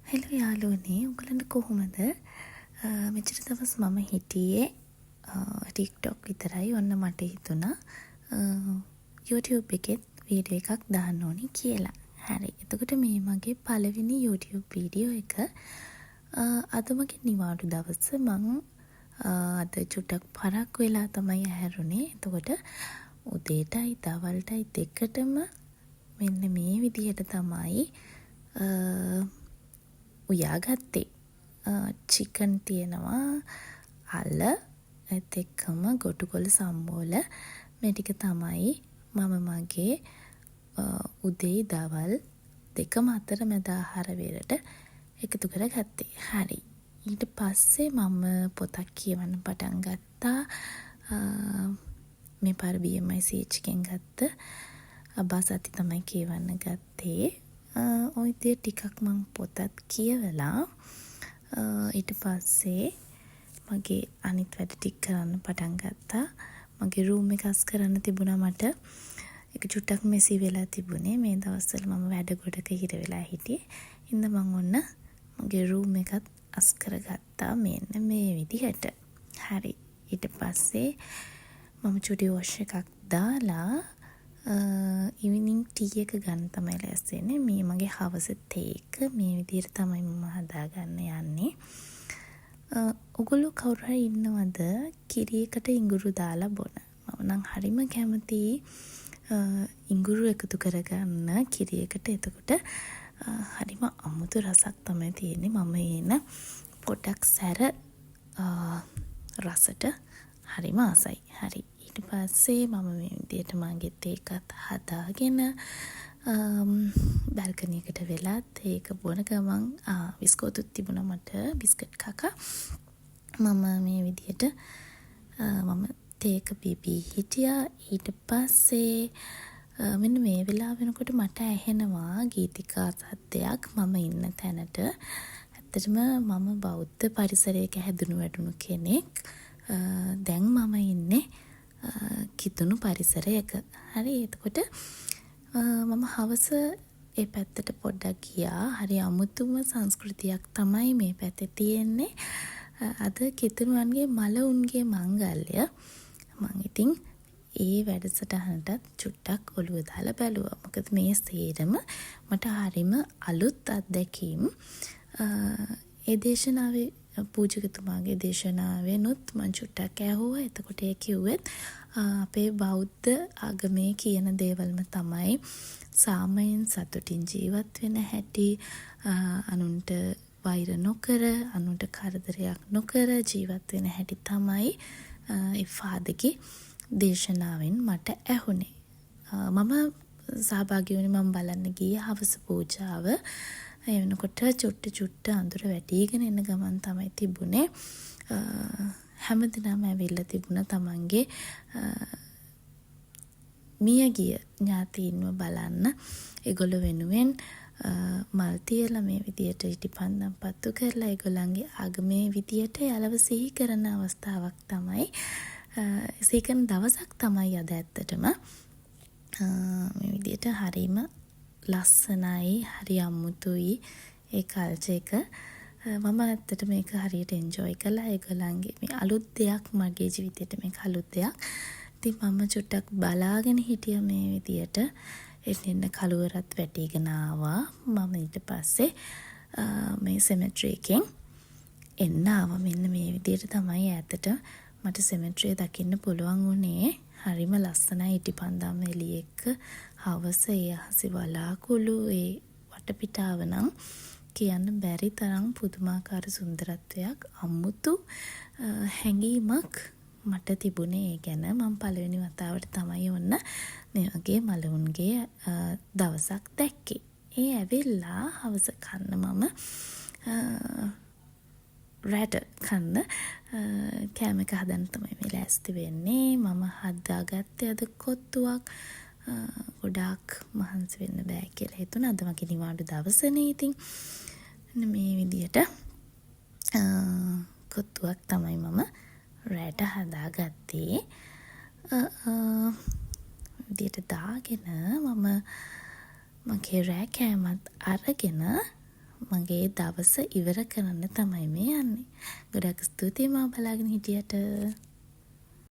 Hello යාළුවනේ ඔයගලන්ට කොහොමද? මෙච්චර දවස් මම හිටියේ TikTok විතරයි. ඔන්න මට හිතුණා YouTube එකෙත් වීඩියෝ එකක් දාන්න ඕනි කියලා. හරි. එතකොට මේ මගේ පළවෙනි YouTube වීඩියෝ එක. අද මගේ නිවාඩු දවස. මං අද චුට්ටක් පරක් වෙලා තමයි ඇහැරුණේ. එතකොට උදේටයි දවල්ටයි දෙකටම මෙන්න මේ විදිහට තමයි උයාගත්තේ. චිකන් තියෙනවා, අල, ඒත් එක්කම ගොටුකොළ සම්බෝල, මේ ටික තමයි මම මගේ උදේ දවල් දෙකම අතර මැද ආහාර වේලට එකතු කරගත්තේ. හරි. ඊට පස්සේ මම පොතක් කියවන්න පටන් ගත්තා. මේ පාර BMI CH එකෙන් ගත්ත අබාසති තමයි කියවන්න ගත්තේ. ඔය විදිහට ටිකක් මම පොතත් කියවලා ඊට පස්සේ මගේ අනිත් වැඩ ටික කරන්න පටන් ගත්තා. මගේ රූම් එක අස් කරන්න තිබුණා මට. ඒක චුට්ටක් මෙසි වෙලා තිබුණේ. මේ දවස්වල මම වැඩ ගොඩක හිර වෙලා හිටියේ. ඉන්න මම ඔන්න මගේ රූම් එකත් අස් කරගත්තා මෙන්න මේ විදිහට. හරි. ඊට පස්සේ මම චුටි වොෂ් එකක් දාලා ඉවිනිං ටී එක ගන්න තමයි ලෑස්ති වෙන්නේ. මේ මගේ හවස තේ එක මේ විදිහට තමයි මම හදාගන්න යන්නේ. ඔගොල්ලෝ කවුරු හරි ඉන්නවද කිරි එකට ඉඟුරු දාලා බොන? මම නම් හරිම කැමතියි ඉඟුරු එකතු කරගන්න කිරි එකට. එතකොට හරිම අමුතු රසක් තමයි තියෙන්නේ. මම එන පොඩක් සැර රසට හරිම ආසයි. හරි. ඊට පස්සේ මම මේ විදිහට මගෙත් ඒකත් හදාගෙන බල්කනි එකට වෙලත් ඒක බොන ගමන් බිස්කෝතුත් තිබුණා මට, බිස්කට් කකා. මම මේ විදිහට මම තේක බීබී හිටියා. ඊට පස්සේ මෙන්න මේ වෙලාව වෙනකොට මට ඇහෙනවා ගීතිකා සද්දයක් මම ඉන්න තැනට. ඇත්තටම මම බෞද්ධ පරිසරයක හැදුණු වැඩුණු කෙනෙක්. දැන් මම ඉන්නේ කිතුණු පරිසරයක. හරි. එතකොට මම හවස ඒ පැත්තට පොඩ්ඩක් ගියා. හරි අමුතුම සංස්කෘතියක් තමයි මේ පැත්තේ තියෙන්නේ. අද කිතුණුවන්ගේ මලවුන්ගේ මංගල්‍ය. මං ඉතින් ඒ වැඩසටහනටත් චුට්ටක් ඔළුව දාලා බැලුවා. මොකද මේ සේරම මට හරිම අලුත් අත්දැකීම්. ඒ දේශනාවේ පූජකතුමාගේ දේශනාවෙනුත් මං චුට්ටක් ඇහුවා. එතකොට ඒ කිව්වෙත් අපේ බෞද්ධ ආගමේ කියන දේවල්ම තමයි සාමයෙන් සතුටින් ජීවත් වෙන හැටි, අනුන්ට වෛර නොකර, අනුන්ට කරදරයක් නොකර ජීවත් වෙන හැටි තමයි ඒ ෆාදර්ගේ දේශනාවෙන් මට ඇහුනේ. මම සහභාගී වුණේ මම බලන්න ගියේ හවස පූජාව. ඒ වෙනකොට චුට්ට අඳුර වැටීගෙන එන ගමන් තමයි තිබුණේ. හැමදෙනාම ඇවිල්ලා තිබුණා තමන්ගේ මියගිය ඥාතීන්ව බලන්න. ඒගොල්ලෝ වෙනුවෙන් මල් තියලා මේ විදියට ඉටිපන්දම් පත්තු කරලා ඒගොල්ලන්ගේ ආගමේ විදියට යලව සිහි කරන අවස්ථාවක් තමයි. සිහි කරන දවසක් තමයි අද ඇත්තටම. මේ විදියට හරීම ලස්සනයි, හරි අමුතුයි ඒ කල්චර් එක. මම ඇත්තට මේක හරියට එන්ජොයි කළා. ඒගොල්ලන්ගේ මේ අලුත් දෙයක් මගේ ජීවිතේට මේක අලුත් දෙයක්. ඉතින් මම චුට්ටක් බලාගෙන හිටියා මේ විදියට. එන්න කළුවරත් වැටිගෙන ආවා. මම ඊට පස්සේ මේ සෙමෙට්‍රි එකෙන් එන්න ආවා. මෙන්න මේ විදියට තමයි ඇත්තට මට සෙමෙට්‍රිය දකින්න පුළුවන් වුණේ. හරිම ලස්සනයි ඉටිපන්දම් එළිය එක්ක හවස ඒ අහසේ වලාකුළු ඒ වටපිටාව නම් කියන්න බැරි තරම් පුදුමාකාර සුන්දරත්වයක්, අමුතු හැඟීමක් මට තිබුණේ ඒ ගැන. මම පළවෙනි වතාවට තමයි ඔන්න මේ වගේ මලවුන්ගේ දවසක් දැක්කේ. ඒ ඇවිල්ලා හවස කන්න මම රැට කන්න කෑම එක හදන්න තමයි මේ ලෑස්ති වෙන්නේ. මම හදාගත්තේ අද කොත්තුවක්. ගොඩාක් මහන්සි වෙන්න බෑ කියලා හිතුණා. අද මගේ නිවාඩු දවසනේ. ඉතින් මේ විදියට කොත්තුවක් තමයි මම රැට හදාගත්තේ. විදියට දාගෙන මම මගේ රෑ කෑමත් අරගෙන මගේ දවස ඉවර කරන්න තමයි මේ යන්නේ. ගොඩක් ස්තුතියි මාව බලාගෙන හිටියට.